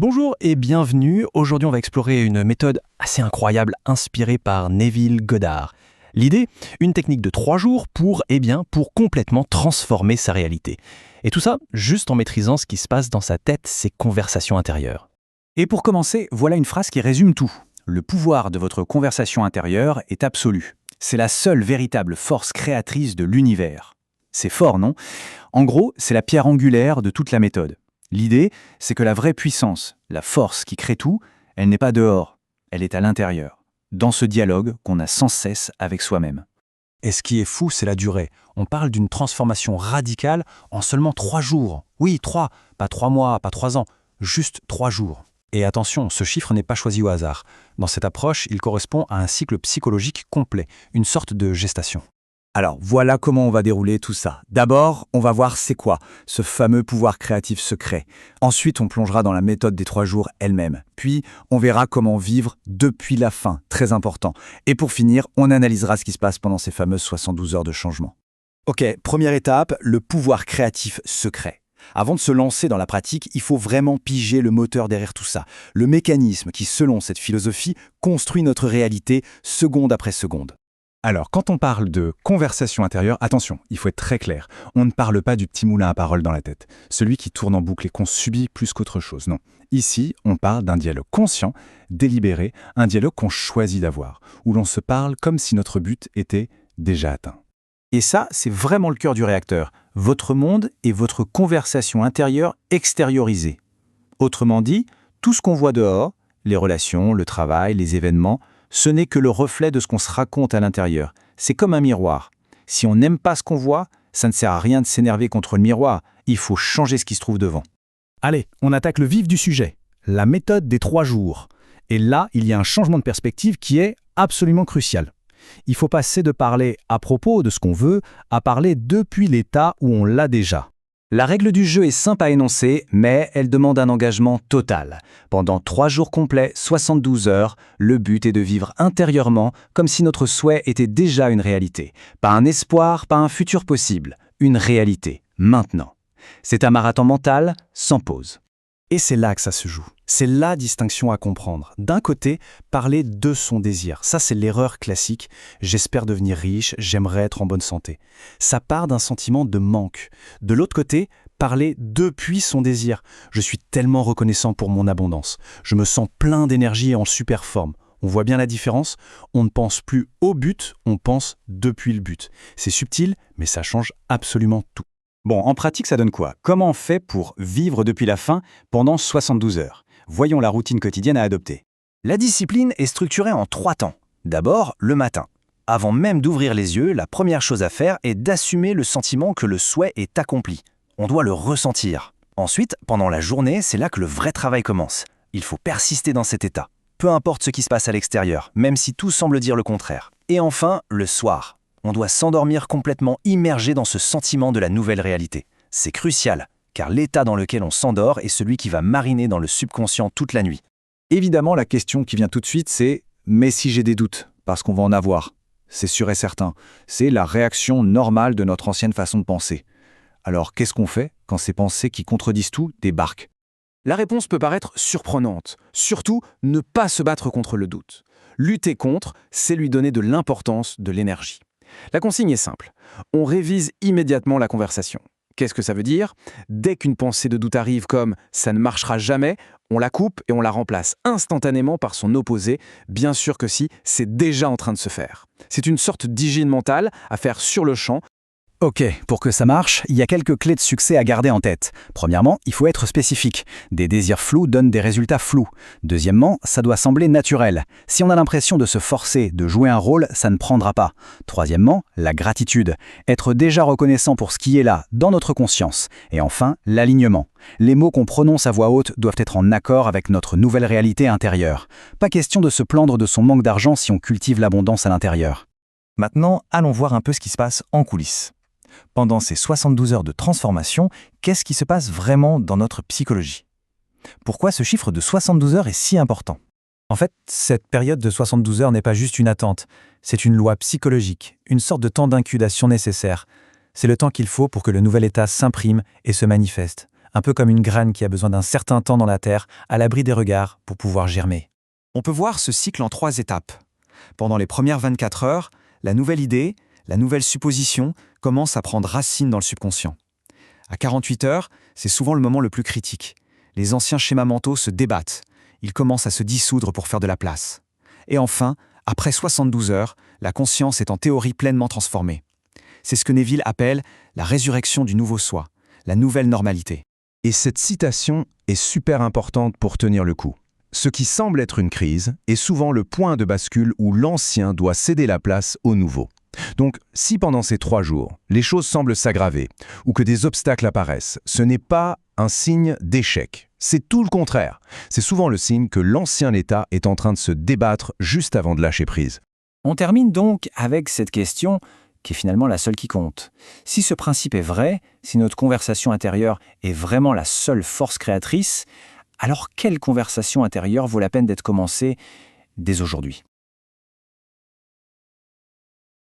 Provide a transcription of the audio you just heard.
Bonjour et bienvenue. Aujourd'hui, on va explorer une méthode assez incroyable inspirée par Neville Goddard. L'idée, une technique de 3 jours pour complètement transformer sa réalité. Et tout ça, juste en maîtrisant ce qui se passe dans sa tête, ses conversations intérieures. Et pour commencer, voilà une phrase qui résume tout. Le pouvoir de votre conversation intérieure est absolu. C'est la seule véritable force créatrice de l'univers. C'est fort, non? En gros, c'est la pierre angulaire de toute la méthode. L'idée, c'est que la vraie puissance, la force qui crée tout, elle n'est pas dehors, elle est à l'intérieur, dans ce dialogue qu'on a sans cesse avec soi-même. Et ce qui est fou, c'est la durée. On parle d'une transformation radicale en seulement 3 jours. Oui, 3, pas 3 mois, pas 3 ans, juste 3 jours. Et attention, ce chiffre n'est pas choisi au hasard. Dans cette approche, il correspond à un cycle psychologique complet, une sorte de gestation. Alors, voilà comment on va dérouler tout ça. D'abord, on va voir c'est quoi, ce fameux pouvoir créatif secret. Ensuite, on plongera dans la méthode des 3 jours elle-même. Puis, on verra comment vivre depuis la fin, très important. Et pour finir, on analysera ce qui se passe pendant ces fameuses 72 heures de changement. Ok, première étape, le pouvoir créatif secret. Avant de se lancer dans la pratique, il faut vraiment piger le moteur derrière tout ça, le mécanisme qui, selon cette philosophie, construit notre réalité seconde après seconde. Alors, quand on parle de conversation intérieure, attention, il faut être très clair. On ne parle pas du petit moulin à paroles dans la tête, celui qui tourne en boucle et qu'on subit plus qu'autre chose, non. Ici, on parle d'un dialogue conscient, délibéré, un dialogue qu'on choisit d'avoir, où l'on se parle comme si notre but était déjà atteint. Et ça, c'est vraiment le cœur du réacteur. Votre monde et votre conversation intérieure extériorisée. Autrement dit, tout ce qu'on voit dehors, les relations, le travail, les événements, ce n'est que le reflet de ce qu'on se raconte à l'intérieur. C'est comme un miroir. Si on n'aime pas ce qu'on voit, ça ne sert à rien de s'énerver contre le miroir. Il faut changer ce qui se trouve devant. Allez, on attaque le vif du sujet, la méthode des 3 jours. Et là, il y a un changement de perspective qui est absolument crucial. Il faut passer de parler à propos de ce qu'on veut à parler depuis l'état où on l'a déjà. La règle du jeu est simple à énoncer, mais elle demande un engagement total. Pendant 3 jours complets, 72 heures, le but est de vivre intérieurement comme si notre souhait était déjà une réalité. Pas un espoir, pas un futur possible, une réalité, maintenant. C'est un marathon mental, sans pause. Et c'est là que ça se joue. C'est la distinction à comprendre. D'un côté, parler de son désir. Ça, c'est l'erreur classique. J'espère devenir riche, j'aimerais être en bonne santé. Ça part d'un sentiment de manque. De l'autre côté, parler depuis son désir. Je suis tellement reconnaissant pour mon abondance. Je me sens plein d'énergie et en super forme. On voit bien la différence. On ne pense plus au but, on pense depuis le but. C'est subtil, mais ça change absolument tout. Bon, en pratique, ça donne quoi? Comment on fait pour vivre depuis la fin pendant 72 heures? Voyons la routine quotidienne à adopter. La discipline est structurée en 3 temps. D'abord, le matin. Avant même d'ouvrir les yeux, la première chose à faire est d'assumer le sentiment que le souhait est accompli. On doit le ressentir. Ensuite, pendant la journée, c'est là que le vrai travail commence. Il faut persister dans cet état. Peu importe ce qui se passe à l'extérieur, même si tout semble dire le contraire. Et enfin, le soir. On doit s'endormir complètement immergé dans ce sentiment de la nouvelle réalité. C'est crucial, car l'état dans lequel on s'endort est celui qui va mariner dans le subconscient toute la nuit. Évidemment, la question qui vient tout de suite, c'est « mais si j'ai des doutes ?» Parce qu'on va en avoir. C'est sûr et certain. C'est la réaction normale de notre ancienne façon de penser. Alors, qu'est-ce qu'on fait quand ces pensées qui contredisent tout débarquent? La réponse peut paraître surprenante. Surtout, ne pas se battre contre le doute. Lutter contre, c'est lui donner de l'importance, de l'énergie. La consigne est simple. On révise immédiatement la conversation. Qu'est-ce que ça veut dire? Dès qu'une pensée de doute arrive comme « ça ne marchera jamais », on la coupe et on la remplace instantanément par son opposé, bien sûr que si, c'est déjà en train de se faire. C'est une sorte d'hygiène mentale à faire sur le champ. Ok, pour que ça marche, il y a quelques clés de succès à garder en tête. Premièrement, il faut être spécifique. Des désirs flous donnent des résultats flous. Deuxièmement, ça doit sembler naturel. Si on a l'impression de se forcer, de jouer un rôle, ça ne prendra pas. Troisièmement, la gratitude. Être déjà reconnaissant pour ce qui est là, dans notre conscience. Et enfin, l'alignement. Les mots qu'on prononce à voix haute doivent être en accord avec notre nouvelle réalité intérieure. Pas question de se plaindre de son manque d'argent si on cultive l'abondance à l'intérieur. Maintenant, allons voir un peu ce qui se passe en coulisses. Pendant ces 72 heures de transformation, qu'est-ce qui se passe vraiment dans notre psychologie? Pourquoi ce chiffre de 72 heures est si important? En fait, cette période de 72 heures n'est pas juste une attente, c'est une loi psychologique, une sorte de temps d'incubation nécessaire. C'est le temps qu'il faut pour que le nouvel état s'imprime et se manifeste. un peu comme une graine qui a besoin d'un certain temps dans la terre, à l'abri des regards, pour pouvoir germer. On peut voir ce cycle en 3 étapes. Pendant les premières 24 heures, la nouvelle idée, la nouvelle supposition commence à prendre racine dans le subconscient. À 48 heures, c'est souvent le moment le plus critique. Les anciens schémas mentaux se débattent. Ils commencent à se dissoudre pour faire de la place. Et enfin, après 72 heures, la conscience est en théorie pleinement transformée. C'est ce que Neville appelle la résurrection du nouveau soi, la nouvelle normalité. Et cette citation est super importante pour tenir le coup. Ce qui semble être une crise est souvent le point de bascule où l'ancien doit céder la place au nouveau. Donc, si pendant ces 3 jours, les choses semblent s'aggraver ou que des obstacles apparaissent, ce n'est pas un signe d'échec. C'est tout le contraire. C'est souvent le signe que l'ancien état est en train de se débattre juste avant de lâcher prise. On termine donc avec cette question qui est finalement la seule qui compte. Si ce principe est vrai, si notre conversation intérieure est vraiment la seule force créatrice, alors quelle conversation intérieure vaut la peine d'être commencée dès aujourd'hui ?